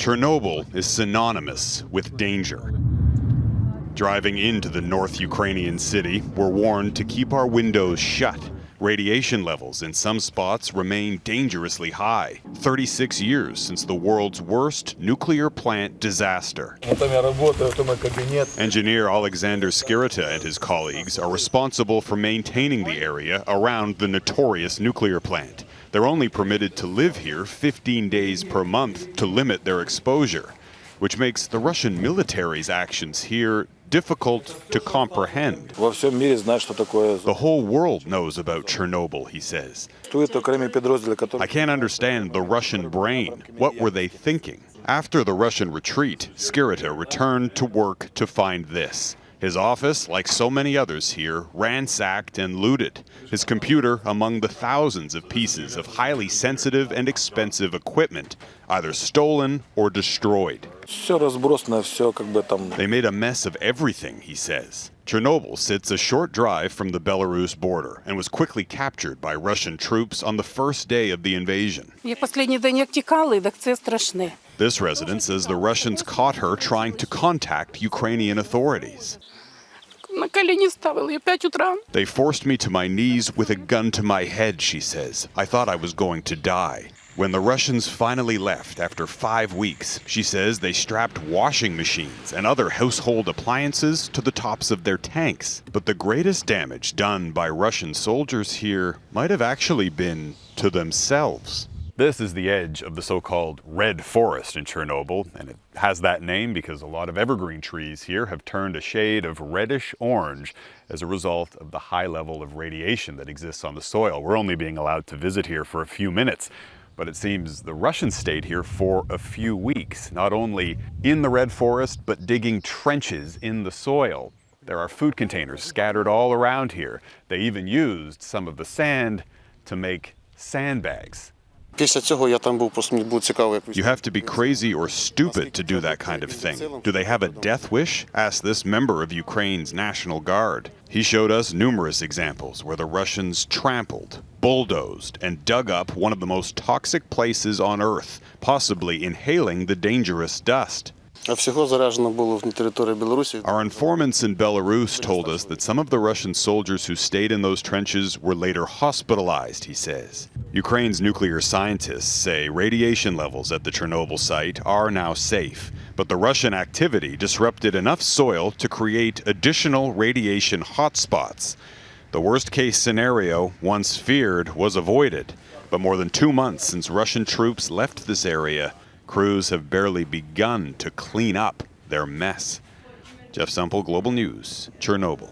Chernobyl is synonymous with danger. Driving into the North Ukrainian city, we're warned to keep our windows shut. Radiation levels in some spots remain dangerously high, 36 years since the world's worst nuclear plant disaster. Engineer Alexander Skirita and his colleagues are responsible for maintaining the area around the notorious nuclear plant. They're only permitted to live here 15 days per month to limit their exposure, which makes the Russian military's actions here difficult to comprehend. The whole world knows about Chernobyl, he says. I can't understand the Russian brain. What were they thinking? After the Russian retreat, Skirita returned to work to find this. His office, like so many others here, ransacked and looted. His computer among the thousands of pieces of highly sensitive and expensive equipment, either stolen or destroyed. They made a mess of everything, he says. Chernobyl sits a short drive from the Belarus border and was quickly captured by Russian troops on the first day of the invasion. This resident says the Russians caught her trying to contact Ukrainian authorities. They forced me to my knees with a gun to my head, she says. I thought I was going to die. When the Russians finally left after 5 weeks, she says they strapped washing machines and other household appliances to the tops of their tanks. But the greatest damage done by Russian soldiers here might have actually been to themselves. This is the edge of the so-called red forest in Chernobyl, and it has that name because a lot of evergreen trees here have turned a shade of reddish orange as a result of the high level of radiation that exists on the soil. We're only being allowed to visit here for a few minutes, but it seems the Russians stayed here for a few weeks, not only in the red forest, but digging trenches in the soil. There are food containers scattered all around here. They even used some of the sand to make sandbags. You have to be crazy or stupid to do that kind of thing. Do they have a death wish? Asked this member of Ukraine's National Guard. He showed us numerous examples where the Russians trampled, bulldozed, and dug up one of the most toxic places on Earth, possibly inhaling the dangerous dust. Our informants in Belarus told us that some of the Russian soldiers who stayed in those trenches were later hospitalized, he says. Ukraine's nuclear scientists say radiation levels at the Chernobyl site are now safe, but the Russian activity disrupted enough soil to create additional radiation hotspots. The worst-case scenario, once feared, was avoided, but more than 2 months since Russian troops left this area, crews have barely begun to clean up their mess. Jeff Semple, Global News, Chernobyl.